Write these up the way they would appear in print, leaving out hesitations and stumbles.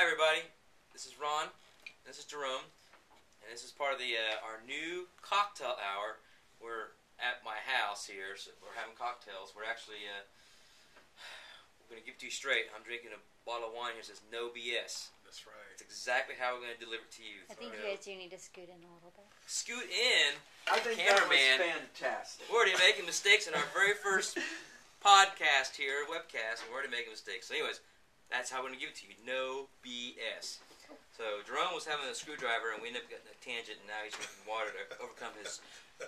Hi everybody, this is Ron, this is Jerome, and this is part of the our new cocktail hour. We're at my house here, so we're having cocktails. We're actually, we're going to give it to you straight. I'm drinking a bottle of wine here that says no BS. That's right. It's exactly how we're going to deliver it to you. I think you guys do need to scoot in a little bit. Scoot in? I think cameraman. that was fantastic. We're already making mistakes in our very first podcast here, webcast, and we're already making mistakes. So anyways, that's how we're going to give it to you. No BS. So Jerome was having a screwdriver, and we ended up getting a tangent, and now he's drinking water to overcome his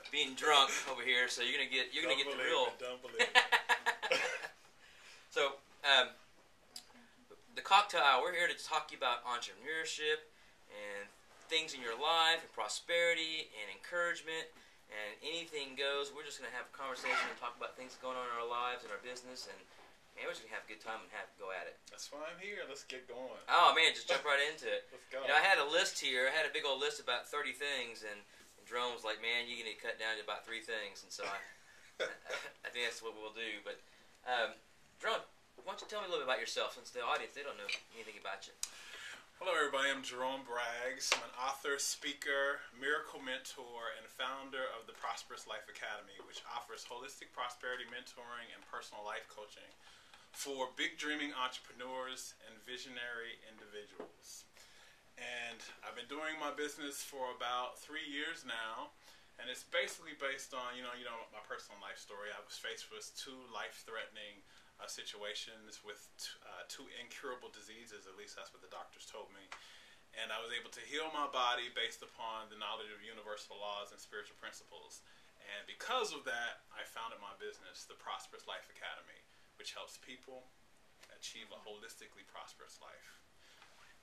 being drunk over here. So you're gonna get the real. Don't believe it. So the cocktail hour. We're here to talk to you about entrepreneurship and things in your life, and prosperity, and encouragement, and anything goes. We're just gonna have a conversation and talk about things going on in our lives and our business, and we're just gonna have a good time and go at it. That's why I'm here. Let's get going. Oh man, just jump right into it. Let's go. You know, I had a list here. I had a big old list about 30 things, and Jerome was like, "Man, you need to cut down to about 3 things." And so I think that's what we'll do. But Jerome, why don't you tell me a little bit about yourself, since the audience, they don't know anything about you. Hello, everybody. I'm Jerome Braggs. I'm an author, speaker, miracle mentor, and founder of the Prosperous Life Academy, which offers holistic prosperity mentoring and personal life coaching for big dreaming entrepreneurs and visionary individuals. And I've been doing my business for about 3 years now, and it's basically based on, my personal life story. I was faced with 2 life-threatening situations with 2 incurable diseases, at least that's what the doctors told me. And I was able to heal my body based upon the knowledge of universal laws and spiritual principles. And because of that, I founded my business, the Prosperous Life Academy, which helps people achieve a holistically prosperous life,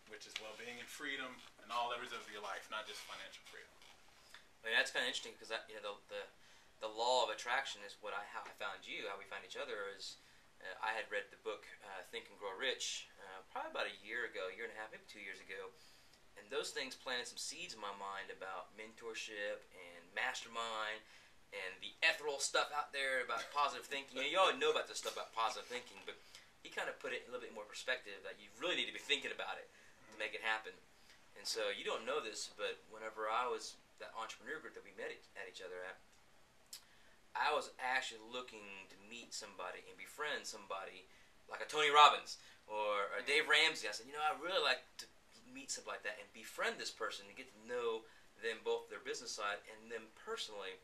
which is well-being and freedom in all areas of your life, not just financial freedom. I mean, that's kind of interesting because the law of attraction is how I found you. How we found each other is I had read the book Think and Grow Rich probably about a year ago, year and a half, maybe 2 years ago, and those things planted some seeds in my mind about mentorship and mastermind and the ethereal stuff out there about positive thinking. You all know about this stuff about positive thinking, but he kind of put it in a little bit more perspective that you really need to be thinking about it to make it happen. And so you don't know this, but whenever I was that entrepreneur group that we met at each other at, I was actually looking to meet somebody and befriend somebody like a Tony Robbins or a Dave Ramsey. I said, I'd really like to meet somebody like that and befriend this person and get to know them, both their business side and them personally.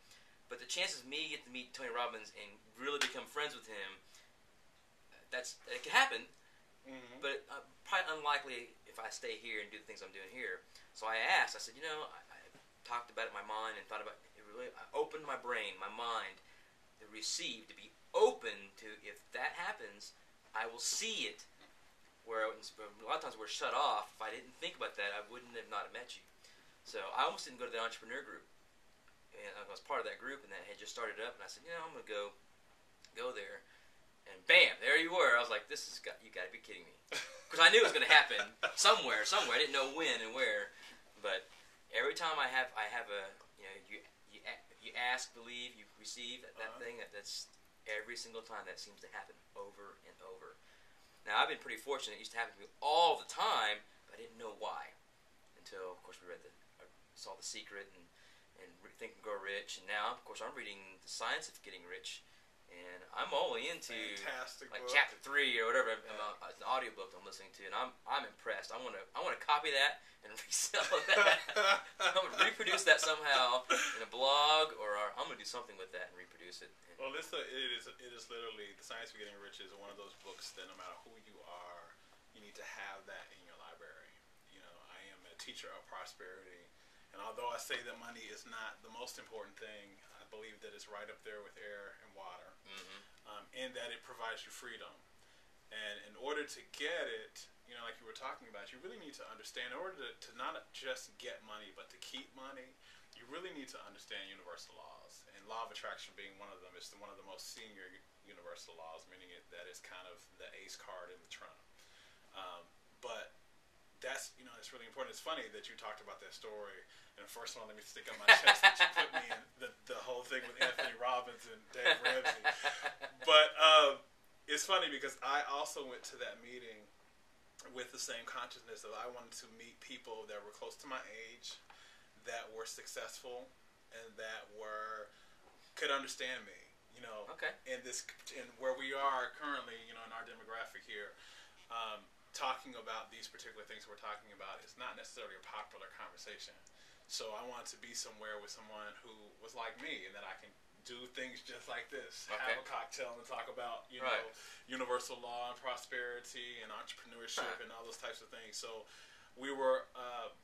But the chances of me get to meet Tony Robbins and really become friends with him, it could happen, but probably unlikely if I stay here and do the things I'm doing here. So I asked, I said, I talked about it in my mind and thought about it. I opened my brain, my mind, to receive, to be open to, if that happens, I will see it. Where a lot of times we're shut off. If I didn't think about that, I wouldn't have not met you. So I almost didn't go to the entrepreneur group. And I was part of that group, and that had just started up, and I said, I'm going to go there, and bam, there you were. I was like, you got to be kidding me, because I knew it was going to happen somewhere. I didn't know when and where, but every time I have a, you ask, believe, you receive that thing. That's every single time that seems to happen over and over. Now I've been pretty fortunate; it used to happen to me all the time, but I didn't know why until, of course, we saw The Secret and Think and Grow Rich, and now, of course, I'm reading The Science of Getting Rich, and I'm only into book. chapter 3 or whatever. It's an audiobook I'm listening to, and I'm impressed. I want to copy that and resell that. I'm going to reproduce that somehow in a blog, or I'm going to do something with that and reproduce it. Well, it is literally, The Science of Getting Rich is one of those books that no matter who you are, you need to have that in your library. I am a teacher of prosperity. And although I say that money is not the most important thing, I believe that it's right up there with air and water, and that it provides you freedom. And in order to get it, like you were talking about, you really need to understand, in order to not just get money, but to keep money, you really need to understand universal laws. And law of attraction being one of them is one of the most senior universal laws, meaning that it's kind of the ace card in the trump. But that's, it's really important. It's funny that you talked about that story. And first of all, let me stick up my chest that you put me in the whole thing with Anthony Robbins and Dave Ramsey. But it's funny because I also went to that meeting with the same consciousness of I wanted to meet people that were close to my age, that were successful, and that could understand me. Okay. In where we are currently, in our demographic here, talking about these particular things we're talking about is not necessarily a popular conversation. So I wanted to be somewhere with someone who was like me, and that I can do things just like this. Okay. Have a cocktail and talk about, Right. universal law and prosperity and entrepreneurship and all those types of things. So we were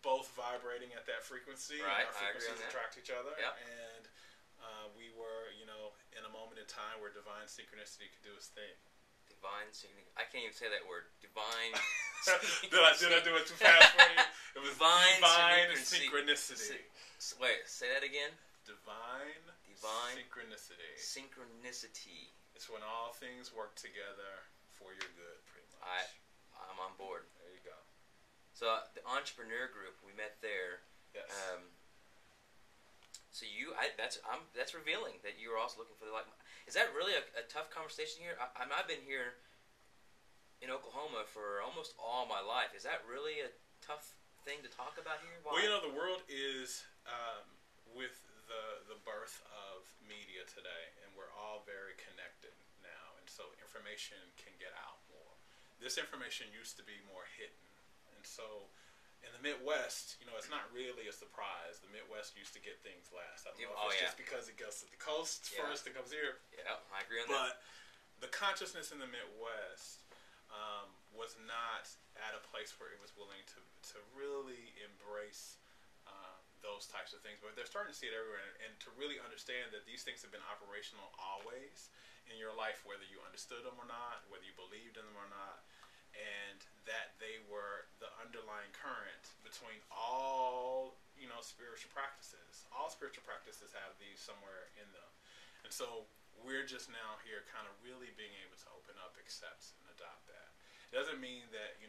both vibrating at that frequency. Right. And our frequencies attract each other. Yep. And we were, in a moment in time where divine synchronicity could do its thing. Divine synchronicity. I can't even say that word. Divine. Did I do it too fast for you? It was divine synchronicity. Wait, say that again. Divine synchronicity. Synchronicity. It's when all things work together for your good, pretty much. I'm on board. There you go. So the entrepreneur group, we met there. Yes. So that's revealing that you were also looking for the like. Is that really a tough conversation here? I've been here in Oklahoma for almost all my life. Is that really a tough thing to talk about here? Why? Well, the world is with the birth of media today, and we're all very connected now, and so information can get out more. This information used to be more hidden, and so in the Midwest, it's not really a surprise. The Midwest used to get things last. I don't know if it's just because it goes to the coast first, it comes here. Yeah, I agree on that. But the consciousness in the Midwest was not at a place where it was willing to really embrace those types of things. But they're starting to see it everywhere, and to really understand that these things have been operational always in your life, whether you understood them or not, whether you believed in them or not, and that they were the underlying current between all spiritual practices. All spiritual practices have these somewhere in them, and so we're just now here kind of really being able to open up, accept, and adopt that. It doesn't mean that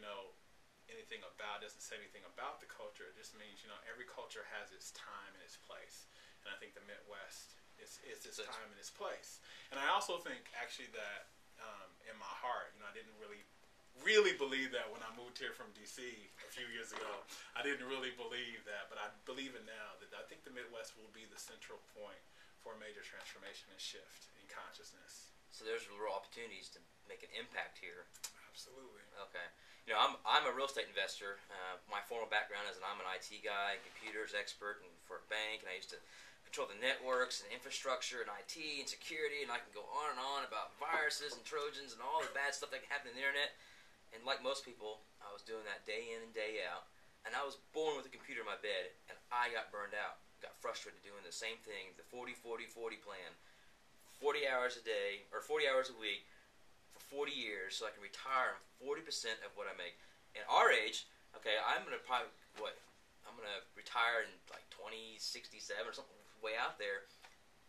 doesn't say anything about the culture. It just means every culture has its time and its place, and I think the Midwest is its time and its place. And I also think actually that in my heart, I didn't really believe that when I moved here from DC a few years ago. I didn't really believe that, but I believe it now, that I think the Midwest will be the central point for a major transformation and shift in consciousness. So there's real opportunities to make an impact here. Absolutely. Okay. I'm a real estate investor. My formal background is I'm an IT guy, computers expert, and for a bank, and I used to control the networks and infrastructure and IT and security, and I can go on and on about viruses and Trojans and all the bad stuff that can happen on the internet. And like most people, I was doing that day in and day out, and I was born with a computer in my bed, and I got burned out, got frustrated doing the same thing, the 40-40-40 plan, 40 hours a day, or 40 hours a week, for 40 years, so I can retire on 40% of what I make. At our age, okay, I'm going to retire in like 2067 or something way out there.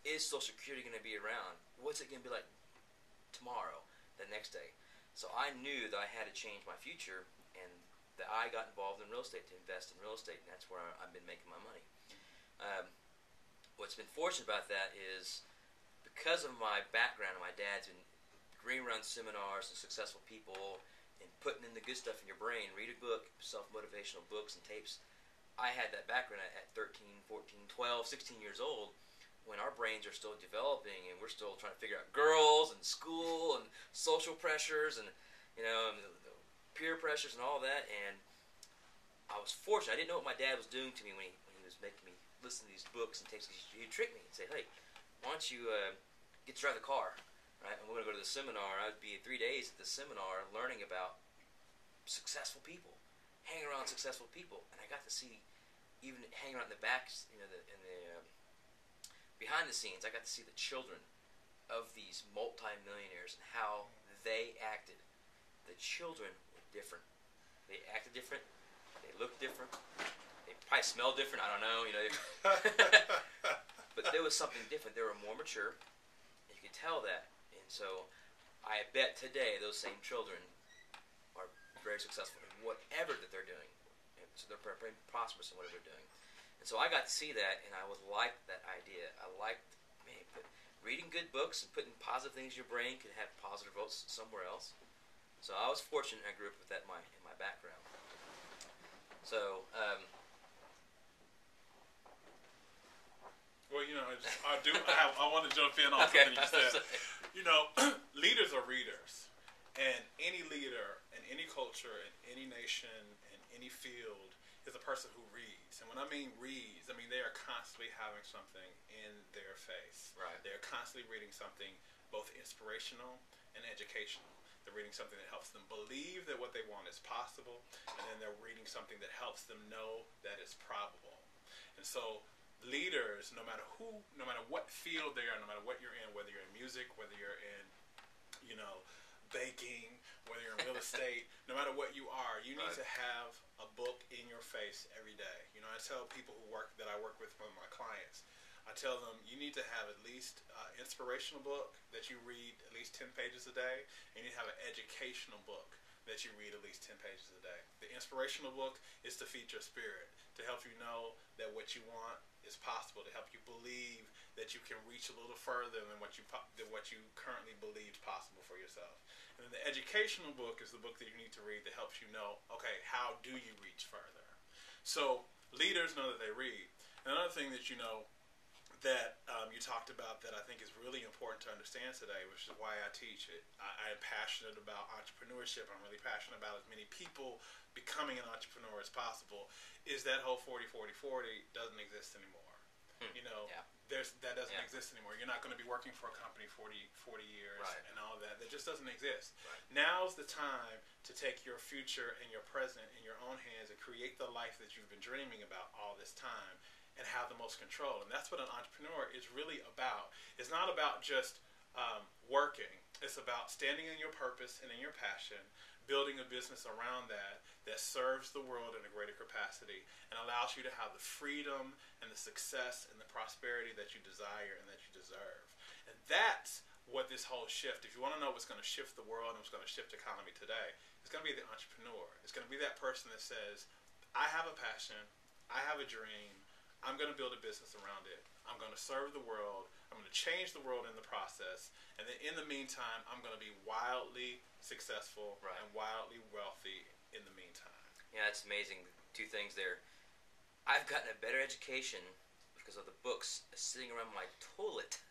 Is Social Security going to be around? What's it going to be like tomorrow, the next day? So I knew that I had to change my future, and that I got involved in real estate, to invest in real estate, and that's where I've been making my money. What's been fortunate about that is because of my background, my dad's been green run seminars and successful people and putting in the good stuff in your brain. Read a book, self-motivational books and tapes. I had that background at 13, 14, 12, 16 years old, when our brains are still developing and we're still trying to figure out girls and school and social pressures and peer pressures and all that. And I was fortunate. I didn't know what my dad was doing to me when he was making me listen to these books and tapes. He'd trick me and say, hey, why don't you get to drive the car? Right? And we're going to go to the seminar. I'd be 3 days at the seminar learning about successful people, hanging around successful people. And I got to see, even hanging around in the back, behind the scenes, I got to see the children of these multi-millionaires and how they acted. The children were different. They acted different. They looked different. They probably smelled different. I don't know. But there was something different. They were more mature. You could tell that. And so I bet today those same children are very successful in whatever that they're doing. So they're very prosperous in whatever they're doing. And so I got to see that, and I was liked that idea. I liked, reading good books and putting positive things in your brain could have positive results somewhere else. So I was fortunate I grew up with that in my background. So, Well, I want to jump in on okay. something you said. Leaders are readers. And any leader in any culture, in any nation, in any field is a person who reads. And when I mean reads, I mean they are constantly having something in their face. Right. They're constantly reading something both inspirational and educational. They're reading something that helps them believe that what they want is possible, and then they're reading something that helps them know that it's probable. And so leaders, no matter what field they are, no matter what you're in, whether you're in music, whether you're in, baking, whether you're in real estate, no matter what you are, you need to have a book in your face every day. I tell people that I work with, one of my clients, I tell them you need to have at least an inspirational book that you read at least 10 pages a day, and you need to have an educational book that you read at least 10 pages a day. The inspirational book is to feed your spirit, to help you know that what you want is possible, to help you believe that you can reach a little further than what you currently believe possible for yourself. And then the educational book is the book that you need to read that helps you know, okay, how do you reach further? So leaders know that they read. And another thing that that you talked about that I think is really important to understand today, which is why I teach it. I am passionate about entrepreneurship. I'm really passionate about as many people becoming an entrepreneur as possible, is that whole 40-40-40 doesn't exist anymore. That doesn't exist anymore. You're not going to be working for a company 40 years and all of that. That just doesn't exist. Right. Now's the time to take your future and your present in your own hands and create the life that you've been dreaming about all this time and have the most control. And that's what an entrepreneur is really about. It's not about just working. It's about standing in your purpose and in your passion, building a business around that serves the world in a greater capacity and allows you to have the freedom and the success and the prosperity that you desire and that you deserve. And that's what this whole shift, if you want to know what's going to shift the world and what's going to shift the economy today, it's going to be the entrepreneur. It's going to be that person that says, I have a passion, I have a dream, I'm going to build a business around it. I'm going to serve the world. I'm going to change the world in the process. And then in the meantime, I'm going to be wildly successful and wildly wealthy in the meantime. Yeah, it's amazing. Two things there. I've gotten a better education because of the books sitting around my toilet.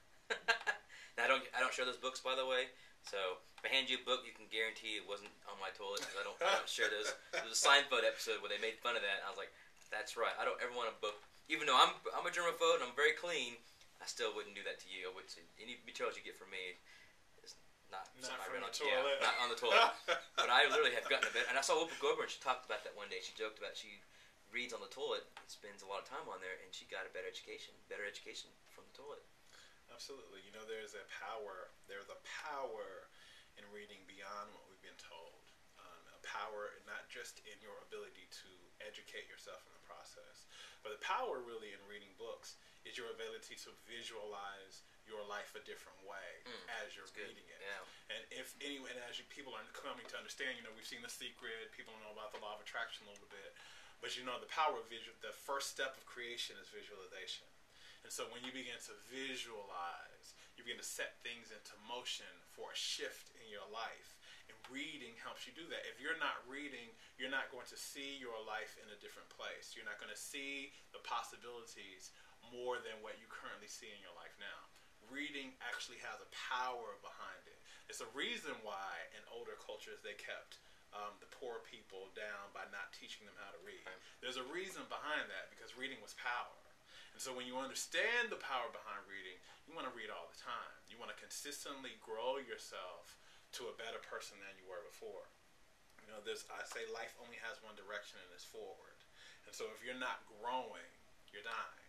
Now, I don't share those books, by the way. So if I hand you a book, you can guarantee it wasn't on my toilet because I don't share those. There was a Seinfeld episode where they made fun of that. And I was like, that's right. I don't ever want a book. Even though I'm a germaphobe and I'm very clean, I still wouldn't do that to you. I would say any materials you get from me is not from on the toilet. Yeah, not on the toilet. But I literally have gotten a bit. And I saw Whoopi Goldberg, and she talked about that one day. She joked about she reads on the toilet and spends a lot of time on there, and she got a better education from the toilet. Absolutely. There's a power in reading beyond what we've been told. A power not just in your ability to educate yourself in the process, but the power really in reading books is your ability to visualize your life a different way as you're reading it. Yeah. And people are coming to understand, we've seen The Secret, people know about the law of attraction a little bit, but the power of the first step of creation is visualization. And so when you begin to visualize, you begin to set things into motion for a shift in your life. And reading helps you do that. If you're not reading, you're not going to see your life in a different place. You're not going to see the possibilities more than what you currently see in your life now. Reading actually has a power behind it. It's a reason why in older cultures they kept the poor people down by not teaching them how to read. There's a reason behind that, because reading was power. And so when you understand the power behind reading, you want to read all the time. You want to consistently grow yourself to a better person than you were before. I say life only has one direction, and it's forward. And so if you're not growing, you're dying.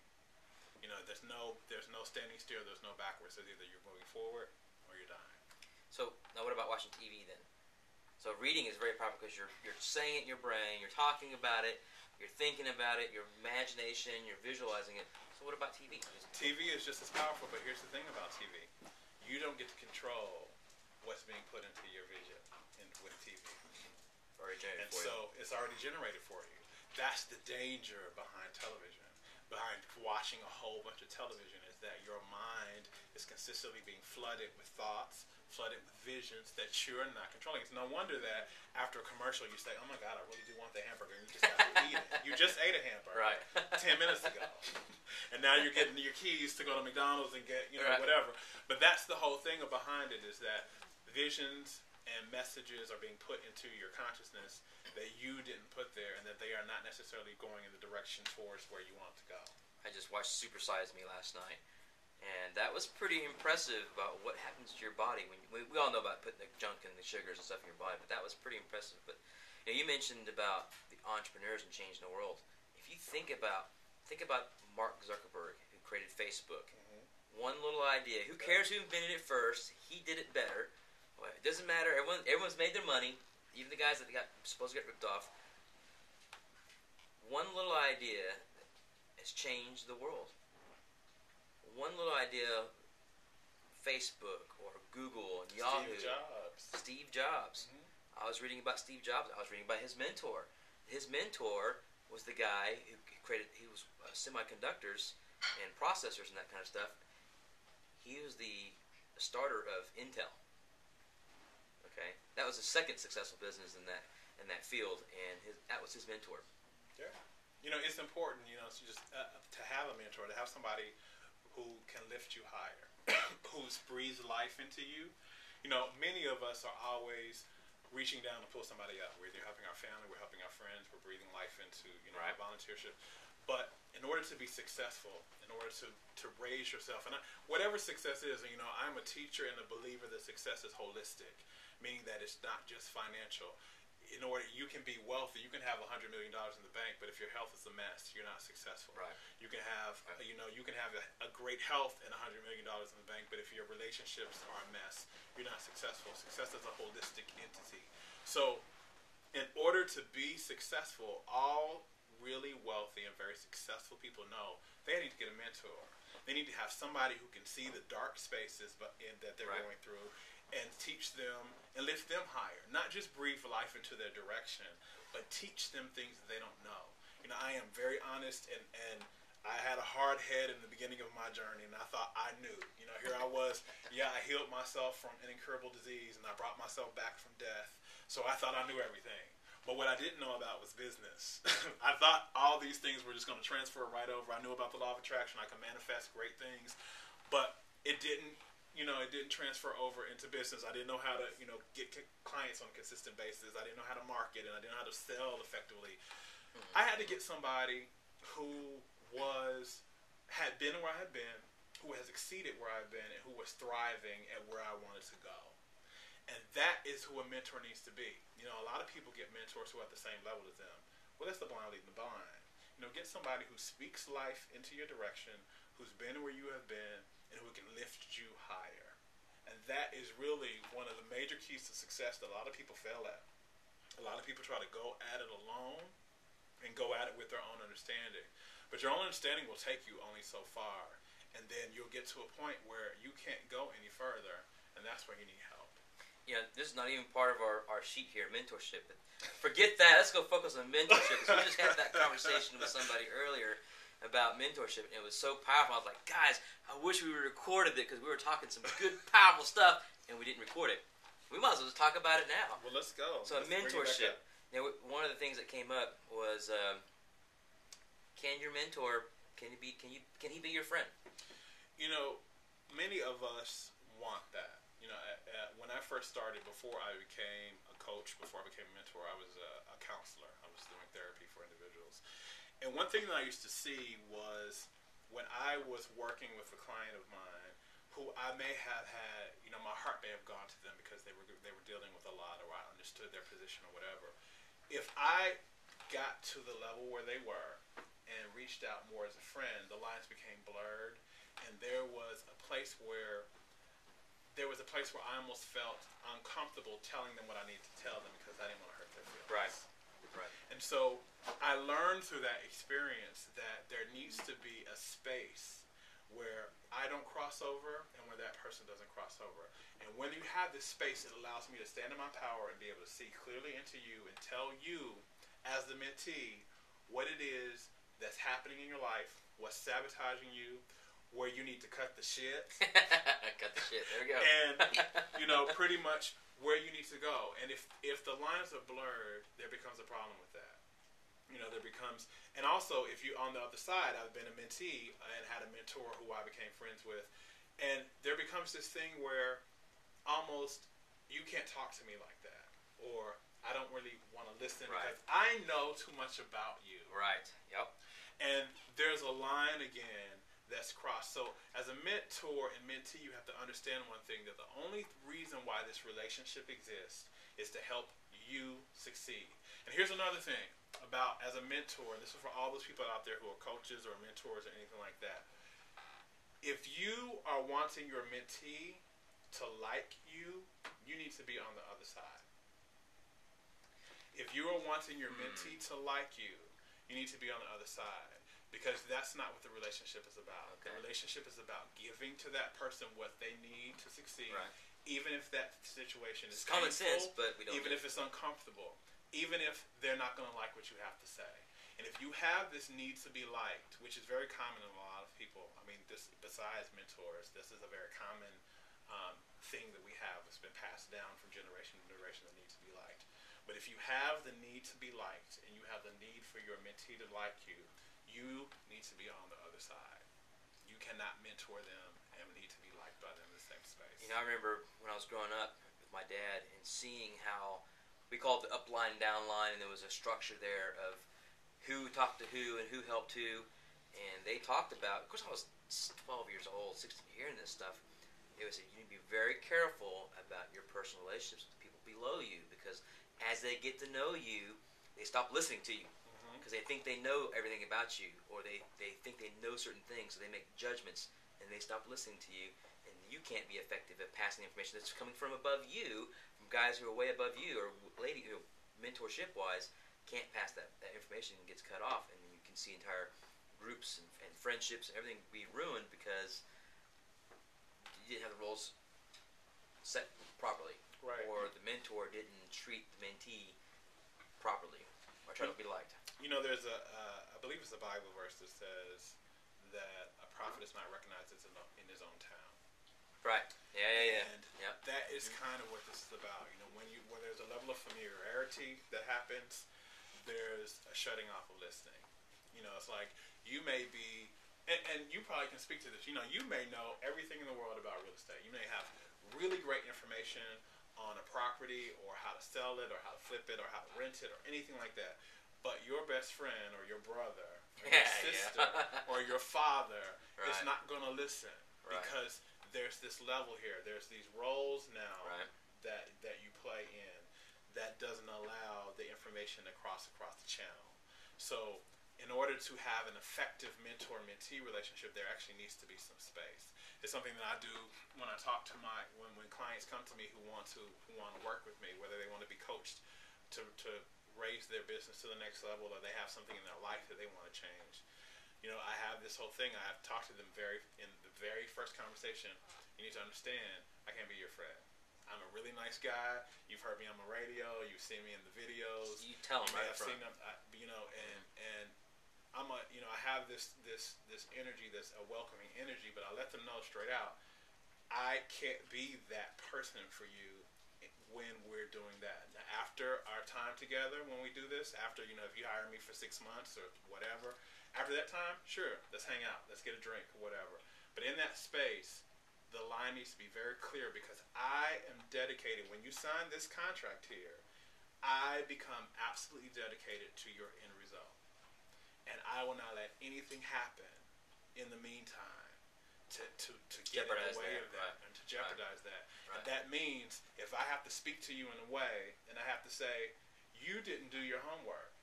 There's no standing still, there's no backwards. It's either you're moving forward or you're dying. So now what about watching TV then? So reading is very powerful because you're saying it in your brain, you're talking about it, you're thinking about it, your imagination, you're visualizing it. So what about TV? TV is just as powerful, but here's the thing about TV. You don't get to control what's being put into your vision with TV. Already generated and so it's already generated for you. That's the danger behind television. behind watching a whole bunch of television is that your mind is consistently being flooded with thoughts, flooded with visions that you're not controlling. It's no wonder that after a commercial you say, "Oh my God, I really do want the hamburger," and you just have to eat it. You just ate a hamburger Right. 10 minutes ago, and now you're getting your keys to go to McDonald's and get Right. whatever. But that's the whole thing behind it, is that visions and messages are being put into your consciousness that you didn't put there, and that they are not necessarily going in the direction towards where you want to go. I just watched Super Size Me last night, and that was pretty impressive about what happens to your body when we all know about putting the junk and the sugars and stuff in your body, but that was pretty impressive. But you mentioned about the entrepreneurs and changing the world. If you think about Mark Zuckerberg, who created Facebook. One little idea. Who cares who invented it first? He did it better. Well, it doesn't matter. Everyone's made their money, even the guys that got supposed to get ripped off. One little idea has changed the world. One little idea, Facebook or Google and Yahoo. Steve Jobs. I was reading about Steve Jobs. I was reading about his mentor. His mentor was the guy who created. He was semiconductors and processors and that kind of stuff. He was the starter of Intel. Okay, that was the second successful business in that field, and that was his mentor. Yeah, it's important. To just to have a mentor, to have somebody who can lift you higher, who's breathes life into you. Many of us are always reaching down to pull somebody up. We're either helping our family, we're helping our friends, we're breathing life into Right. volunteership. But in order to be successful, in order to raise yourself, and whatever success is, I'm a teacher and a believer that success is holistic, meaning that it's not just financial. In order, you can be wealthy, you can have $100 million in the bank, but if your health is a mess, you're not successful. Right. You can have, you can have a great health and $100 million in the bank, but if your relationships are a mess, you're not successful. Success is a holistic entity. So, in order to be successful, all really wealthy and very successful people know they need to get a mentor. They need to have somebody who can see the dark spaces that they're Right. going through and teach them and lift them higher. Not just breathe life into their direction, but teach them things that they don't know. I am very honest, and I had a hard head in the beginning of my journey, and I thought I knew. Here I was, I healed myself from an incurable disease, and I brought myself back from death. So I thought I knew everything. But what I didn't know about was business. I thought all these things were just going to transfer right over. I knew about the law of attraction. I could manifest great things. But it didn't, it didn't transfer over into business. I didn't know how to, get clients on a consistent basis. I didn't know how to market, and I didn't know how to sell effectively. I had to get somebody who had been where I had been, who has exceeded where I've been, and who was thriving at where I wanted to go. And that is who a mentor needs to be. A lot of people get mentors who are at the same level as them. Well, that's the blind leading the blind. Get somebody who speaks life into your direction, who's been where you have been, and who can lift you higher. And that is really one of the major keys to success that a lot of people fail at. A lot of people try to go at it alone and go at it with their own understanding. But your own understanding will take you only so far. And then you'll get to a point where you can't go any further, and that's where you need help. This is not even part of our sheet here, mentorship. But forget that. Let's go focus on mentorship. Because we just had that conversation with somebody earlier about mentorship, and it was so powerful. I was like, guys, I wish we recorded it because we were talking some good, powerful stuff, and we didn't record it. We might as well just talk about it now. Well, let's go. So mentorship. One of the things that came up was, can your mentor, can he be your friend? Many of us want that. When I first started, before I became a coach, before I became a mentor, I was a counselor. I was doing therapy for individuals. And one thing that I used to see was when I was working with a client of mine who I may have had, my heart may have gone to them because they were dealing with a lot, or I understood their position or whatever. If I got to the level where they were and reached out more as a friend, the lines became blurred, and there was a place where I almost felt uncomfortable telling them what I needed to tell them because I didn't want to hurt their feelings. Right. And so I learned through that experience that there needs to be a space where I don't cross over and where that person doesn't cross over. And when you have this space, it allows me to stand in my power and be able to see clearly into you and tell you, as the mentee, what it is that's happening in your life, what's sabotaging you, where you need to cut the shit. Cut the shit. There we go. And, pretty much where you need to go. And if the lines are blurred, there becomes a problem with that. There becomes, and also if you on the other side, I've been a mentee and had a mentor who I became friends with, and there becomes this thing where almost you can't talk to me like that, or I don't really want to listen because I know too much about you. Right. Yep. And there's a line again that's crossed. So as a mentor and mentee, you have to understand one thing, that the only reason why this relationship exists is to help you succeed. And here's another thing about, as a mentor, and this is for all those people out there who are coaches or mentors or anything like that. If you are wanting your mentee to like you, you need to be on the other side. If you are wanting your mentee to like you, you need to be on the other side. Because that's not what the relationship is about. Okay. The relationship is about giving to that person what they need to succeed, even if that situation is common painful, sense, but we don't. Even if it's uncomfortable, even if they're not going to like what you have to say. And if you have this need to be liked, which is very common in a lot of people, I mean, this besides mentors, this is a very common thing that we have. It's been passed down from generation to generation, the need to be liked. But if you have the need to be liked, and you have the need for your mentee to like you, you need to be on the other side. You cannot mentor them and need to be liked by them in the same space. I remember when I was growing up with my dad and seeing how we called it the up line, down line, and there was a structure there of who talked to who and who helped who. And they talked about, of course I was 12 years old, 16, hearing this stuff. It was, you need to be very careful about your personal relationships with people below you, because as they get to know you, they stop listening to you. Because they think they know everything about you, or they think they know certain things, so they make judgments, and they stop listening to you, and you can't be effective at passing information that's coming from above you, from guys who are way above you, or lady who, mentorship-wise, can't pass that information and gets cut off, and you can see entire groups and friendships and everything be ruined because you didn't have the roles set properly, or the mentor didn't treat the mentee properly, or try to be liked. There's I believe it's a Bible verse that says that a prophet is not recognized in his own town. Right. Yeah. And that is kind of what this is about. When there's a level of familiarity that happens, there's a shutting off of listening. It's like you may be, and you probably can speak to this. You may know everything in the world about real estate. You may have really great information on a property, or how to sell it, or how to flip it, or how to rent it, or anything like that. But your best friend, or your brother, or your sister, or your father is not going to listen, because there's this level here. There's these roles now that you play in that doesn't allow the information to cross across the channel. So in order to have an effective mentor-mentee relationship, there actually needs to be some space. It's something that I do when I talk to when clients come to me who want to work with me, whether they want to be coached to raise their business to the next level, or they have something in their life that they want to change. I have this whole thing. I have talked to them in the very first conversation. You need to understand, I can't be your friend. I'm a really nice guy. You've heard me on the radio. You've seen me in the videos. You tell them right I've seen them. And I'm I have this energy that's a welcoming energy, but I let them know straight out, I can't be that person for you when we're doing that. Now, after our time together, when we do this, after, if you hire me for 6 months or whatever, after that time, sure, let's hang out, let's get a drink or whatever. But in that space, the line needs to be very clear, because I am dedicated. When you sign this contract here, I become absolutely dedicated to your end result. And I will not let anything happen in the meantime to get in the way of that and to jeopardize that. And that means if I have to speak to you in a way, and I have to say, you didn't do your homework,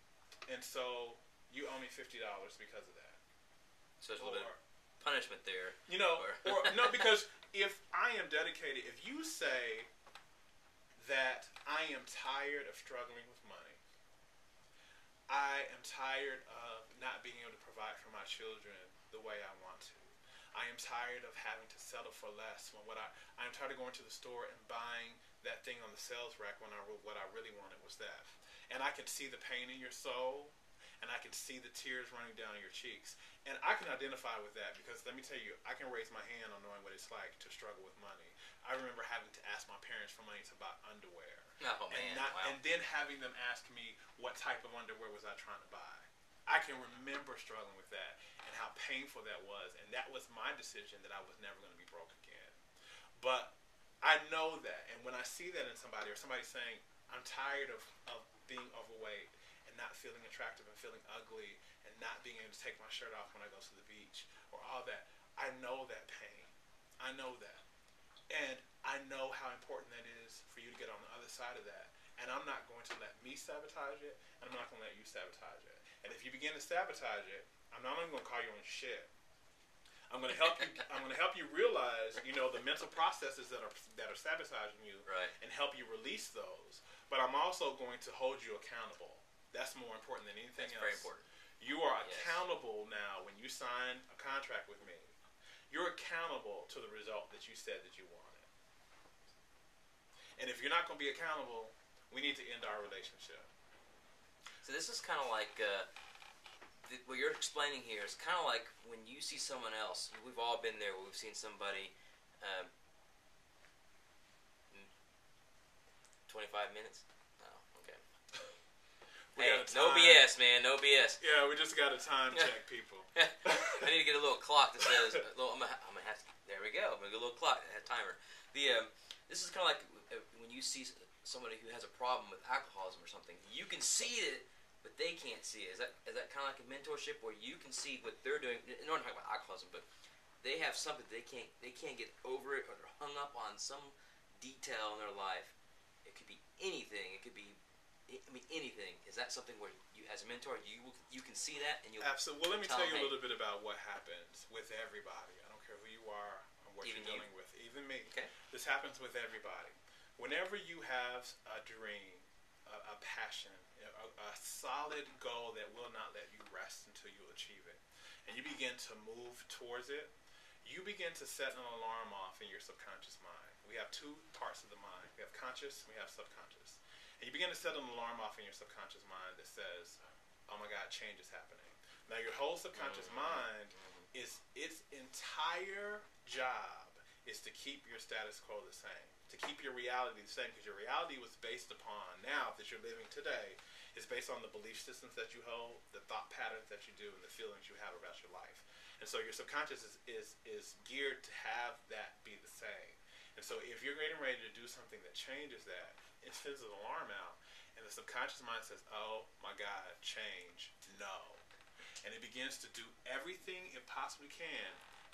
and so you owe me $50 because of that. So there's a little bit of punishment there. Or no, because if I am dedicated, if you say that I am tired of struggling with money, I am tired of not being able to provide for my children the way I want to. I am tired of having to settle for less when I'm tired of going to the store and buying that thing on the sales rack when what I really wanted was that. And I can see the pain in your soul, and I can see the tears running down your cheeks. And I can identify with that because let me tell you, I can raise my hand on knowing what it's like to struggle with money. I remember having to ask my parents for money to buy underwear. Oh, man. Wow. And then having them ask me what type of underwear was I trying to buy. I can remember struggling with that and how painful that was. And that was my decision that I was never going to be broke again. But I know that. And when I see that in somebody or somebody saying, I'm tired of being overweight and not feeling attractive and feeling ugly and not being able to take my shirt off when I go to the beach or all that, I know that pain. I know that. And I know how important that is for you to get on the other side of that. And I'm not going to let me sabotage it, and I'm not going to let you sabotage it. And if you begin to sabotage it, I'm not only going to call you on shit. I'm going to help you. I'm going to help you realize, the mental processes that are sabotaging you, right, and help you release those. But I'm also going to hold you accountable. That's more important than anything else. Very important. You are accountable now when you sign a contract with me. You're accountable to the result that you said that you wanted. And if you're not going to be accountable, we need to end our relationship. So this is kind of like what you're explaining here is kind of like when you see someone else. We've all been there where we've seen somebody 25 minutes? Oh, okay. Hey, no BS, man. No BS. Yeah, we just got to time check people. I need to get a little clock that says, I'm gonna have to, there we go. I'm going to get a little clock, a timer. This is kind of like when you see somebody who has a problem with alcoholism or something. You can see it, but they can't see it. Is that kind of like a mentorship where you can see what they're doing? I don't talk about alcoholism, but they have something they can't get over it, or they're hung up on some detail in their life. It could be anything. It could be anything. Is that something where you, as a mentor, you can see that and you absolutely? Well, let me tell you a little bit about what happens with everybody. I don't care who you are or what you're dealing with. Even me. Okay. This happens with everybody. Whenever you have a dream, a passion, a solid goal that will not let you rest until you achieve it, and you begin to move towards it, you begin to set an alarm off in your subconscious mind. We have two parts of the mind. We have conscious and we have subconscious. And you begin to set an alarm off in your subconscious mind that says, oh my God, change is happening. Now your whole subconscious mind is its entire job is to keep your status quo the same, to keep your reality the same, because your reality was based upon, now that you're living today, is based on the belief systems that you hold, the thought patterns that you do, and the feelings you have about your life. And so your subconscious is geared to have that be the same. And so if you're getting ready to do something that changes that, it sends an alarm out, and the subconscious mind says, oh my God, change, no. And it begins to do everything it possibly can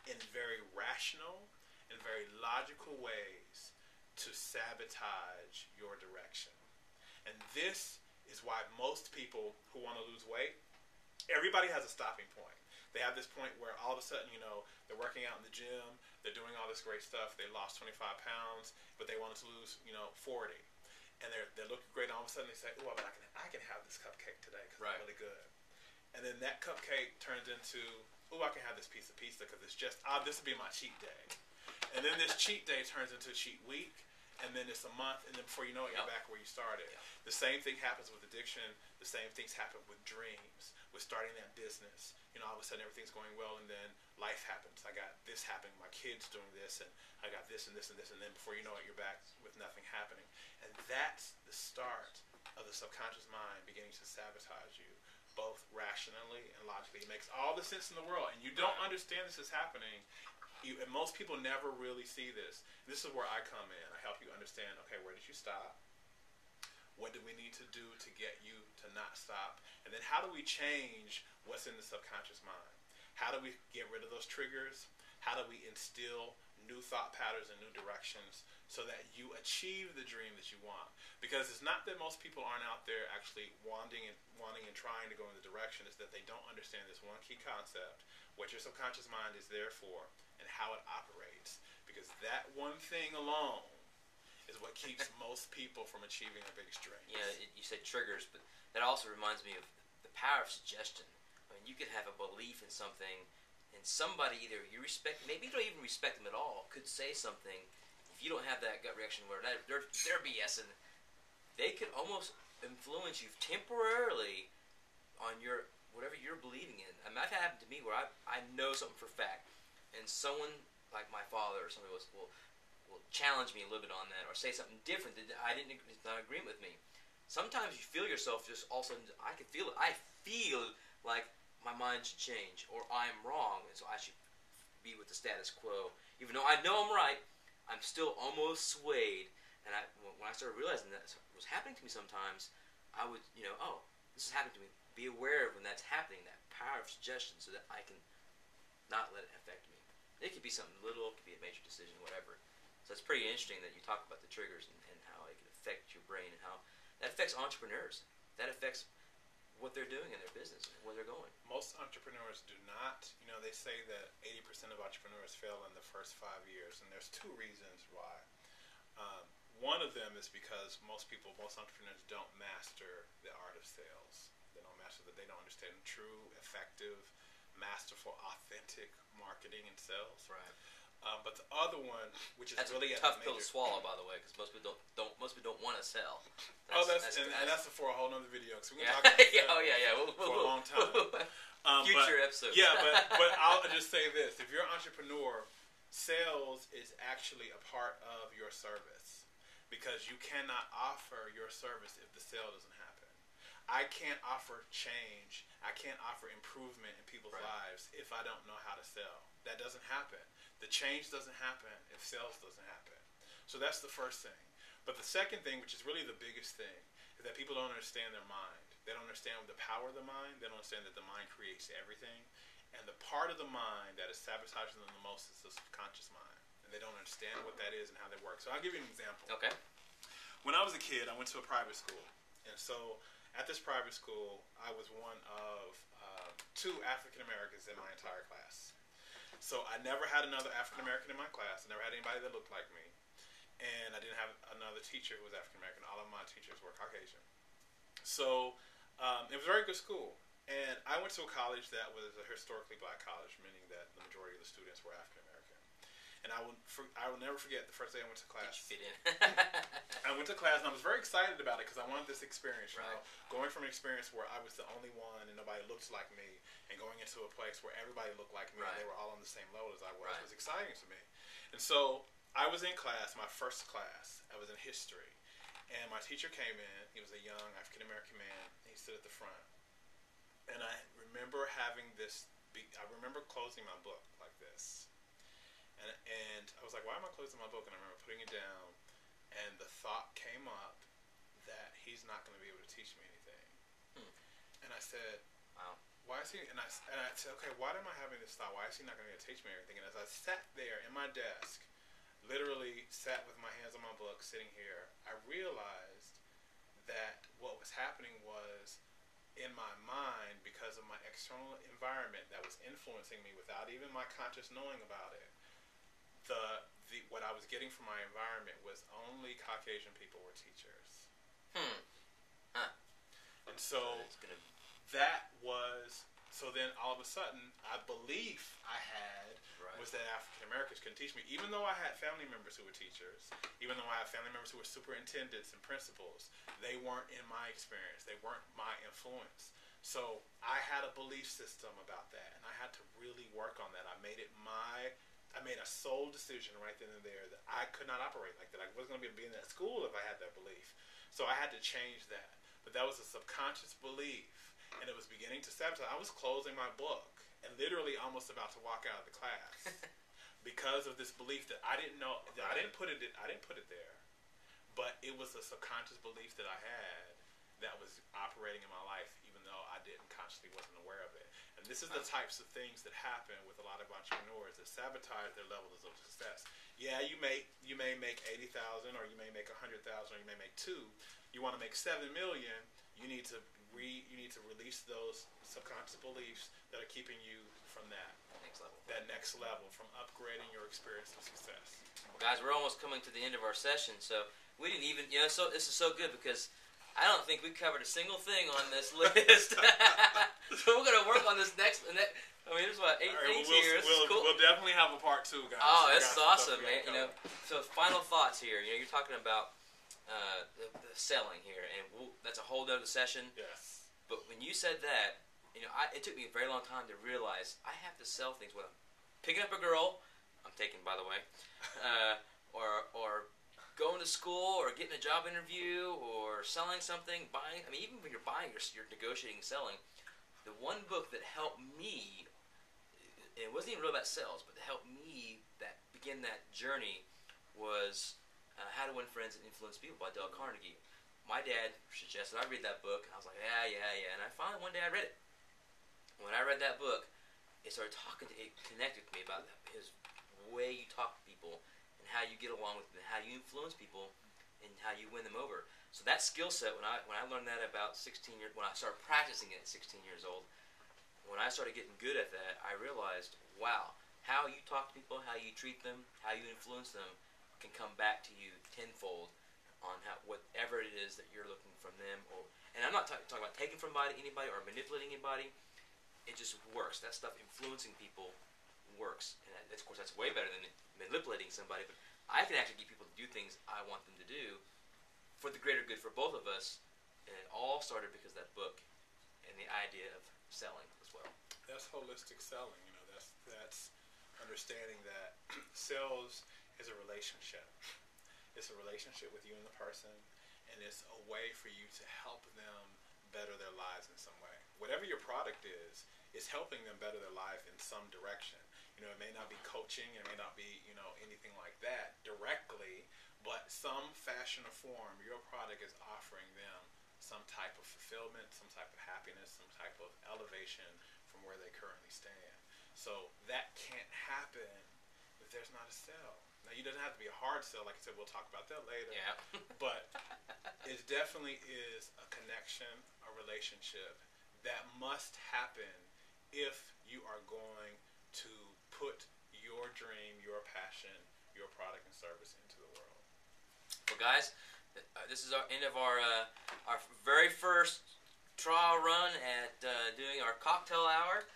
in very rational and very logical ways to sabotage your direction. And this is why most people who want to lose weight, everybody has a stopping point. They have this point where all of a sudden, they're working out in the gym, they're doing all this great stuff, they lost 25 pounds, but they wanted to lose, 40. And they're looking great, and all of a sudden they say, oh, but I can have this cupcake today because it's really good. And then that cupcake turns into, oh, I can have this piece of pizza because it's just, this will be my cheat day. And then this cheat day turns into cheat week, and then it's a month, and then before you know it, you're back where you started. The same thing happens with addiction. The same things happen with dreams, with starting that business. All of a sudden everything's going well, and then life happens. I got this happening, my kid's doing this, and I got this and this and this, and then before you know it, you're back with nothing happening. And that's the start of the subconscious mind beginning to sabotage you, both rationally and logically. It makes all the sense in the world, and you don't understand this is happening. And most people never really see this. This is where I come in. I help you understand, okay, where did you stop? What do we need to do to get you to not stop? And then how do we change what's in the subconscious mind? How do we get rid of those triggers? How do we instill new thought patterns and new directions so that you achieve the dream that you want? Because it's not that most people aren't out there actually wanting and trying to go in the direction. It's that they don't understand this one key concept, what your subconscious mind is there for and how it operates. Because that one thing alone is what keeps most people from achieving their biggest dreams. Yeah, you said triggers, but that also reminds me of the power of suggestion. I mean, you could have a belief in something, and somebody either you respect, maybe you don't even respect them at all, could say something. If you don't have that gut reaction where they're BSing, they could almost influence you temporarily on your whatever you're believing in. I mean, I've happened to me where I know something for a fact, and someone like my father or somebody will challenge me a little bit on that, or say something different that is not in agreement with me. Sometimes you feel yourself just all of a sudden, I can feel it. I feel like my mind should change, or I'm wrong, and so I should be with the status quo. Even though I know I'm right, I'm still almost swayed. And when I started realizing that was happening to me sometimes, I would, oh, this is happening to me. Be aware of when that's happening, that power of suggestion, so that I can not let it affect me. It could be something little, it could be a major decision, whatever. So it's pretty interesting that you talk about the triggers and how it can affect your brain and how that affects entrepreneurs. That affects what they're doing in their business and where they're going. Most entrepreneurs do not. They say that 80% of entrepreneurs fail in the first 5 years, and there's 2 reasons why. One of them is because most entrepreneurs don't master the art of sales. They don't understand true, effective, masterful, authentic marketing and sales. Right. But the other one, which is that's really a tough pill to swallow, by the way, because most people don't want to sell. That's for a whole other video. So we're gonna talk about for a long time. Future episode. Yeah, but I'll just say this: if you're an entrepreneur, sales is actually a part of your service, because you cannot offer your service if the sale doesn't happen. I can't offer change. I can't offer improvement in people's lives if I don't know how to sell. That doesn't happen. The change doesn't happen if sales doesn't happen. So that's the first thing. But the second thing, which is really the biggest thing, is that people don't understand their mind. They don't understand the power of the mind. They don't understand that the mind creates everything. And the part of the mind that is sabotaging them the most is the subconscious mind. And they don't understand what that is and how they work. So I'll give you an example. Okay. When I was a kid, I went to a private school. And so at this private school, I was one of 2 African Americans in my entire class. So I never had another African American in my class. I never had anybody that looked like me. And I didn't have another teacher who was African American. All of my teachers were Caucasian. So it was a very good school. And I went to a college that was a historically black college, meaning that the majority of the students were African American. And I will never forget the first day I went to class. Did you fit in? I went to class and I was very excited about it because I wanted this experience. Going from an experience where I was the only one and nobody looked like me, and going into a place where everybody looked like me and they were all on the same level as I was exciting to me. And so I was in class, my first class. I was in history, and my teacher came in. He was a young African American man. And he stood at the front, and I remember I remember closing my book like this. And I was like, why am I closing my book? And I remember putting it down, and the thought came up that he's not going to be able to teach me anything. And I said, wow. Why is he? And I said, okay, why am I having this thought? Why is he not going to be able to teach me everything? And as I sat there in my desk, literally sat with my hands on my book, sitting here, I realized that what was happening was, in my mind, because of my external environment that was influencing me without even my conscious knowing about it, what I was getting from my environment was only Caucasian people were teachers. And so then all of a sudden, a belief I had was that African Americans couldn't teach me. Even though I had family members who were teachers, even though I had family members who were superintendents and principals, they weren't in my experience. They weren't my influence. So I had a belief system about that, and I had to really work on that. I made a sole decision right then and there that I could not operate like that. I wasn't going to be in that school if I had that belief. So I had to change that. But that was a subconscious belief, and it was beginning to sabotage. I was closing my book and literally almost about to walk out of the class because of this belief that I didn't know. That I didn't put it there, but it was a subconscious belief that I had that was operating in my life, even though I wasn't aware of it. And this is the types of things that happen with a lot of entrepreneurs that sabotage their levels of success. Yeah, you may make 80,000, or you may make 100,000, or you may make 2. You want to make 7 million. You need to release those subconscious beliefs that are keeping you from that next level, from upgrading your experience of success. Well, guys, we're almost coming to the end of our session, so we didn't even, so this is so good because I don't think we covered a single thing on this list. So we're going to work on this next. I mean, there's what, 8 things here. This is cool. We'll definitely have a part 2, guys. Oh, this is awesome, man. So final thoughts here. You're talking about the selling here, and that's a whole other session. Yes. But when you said that, it took me a very long time to realize I have to sell things. Whether I'm picking up a girl, I'm taken, by the way, or going to school, or getting a job interview, or selling something, buying. I mean, even when you're buying, you're negotiating, selling. The one book that helped me, and it wasn't even really about sales, but that helped me begin that journey was How to Win Friends and Influence People by Dale Carnegie. My dad suggested I read that book, and I was like, yeah. And I finally, one day, I read it. When I read that book, it connected with me about his way you talk to people, and how you get along with them, and how you influence people, and how you win them over. So that skill set, when I learned that about 16 years, when I started practicing it at 16 years old, when I started getting good at that, I realized, wow, how you talk to people, how you treat them, how you influence them, can come back to you tenfold on whatever it is that you're looking from them. And I'm not talking about taking from anybody or manipulating anybody. It just works. That stuff, influencing people, works. And of course, that's way better than manipulating somebody. But I can actually get people to do things I want them to do for the greater good for both of us. And it all started because of that book and the idea of selling as well. That's holistic selling. That's understanding that sales is a relationship. It's a relationship with you and the person, and it's a way for you to help them better their lives in some way. Whatever your product is, it's helping them better their life in some direction. It may not be coaching, it may not be, anything like that directly, but some fashion or form, your product is offering them some type of fulfillment, some type of happiness, some type of elevation from where they currently stand. So that can't happen if there's not a sale. Now, it doesn't have to be a hard sell. Like I said, we'll talk about that later. Yeah. But it definitely is a connection, a relationship that must happen if you are going to put your dream, your passion, your product and service into the world. Well, guys, this is our end of our very first trial run at doing our cocktail hour.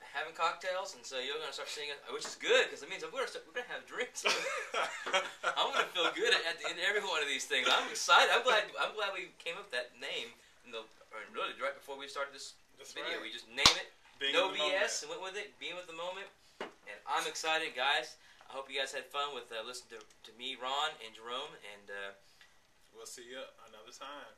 Having cocktails, and so you're going to start seeing it, which is good, because it means we're going to have drinks. I'm going to feel good at the end of every one of these things. I'm excited. I'm glad we came up with that name, really right before we started this video. Right. We just name it, no BS, and went with it, being with the moment. And I'm excited, guys. I hope you guys had fun with listening to me, Ron, and Jerome, and we'll see you another time.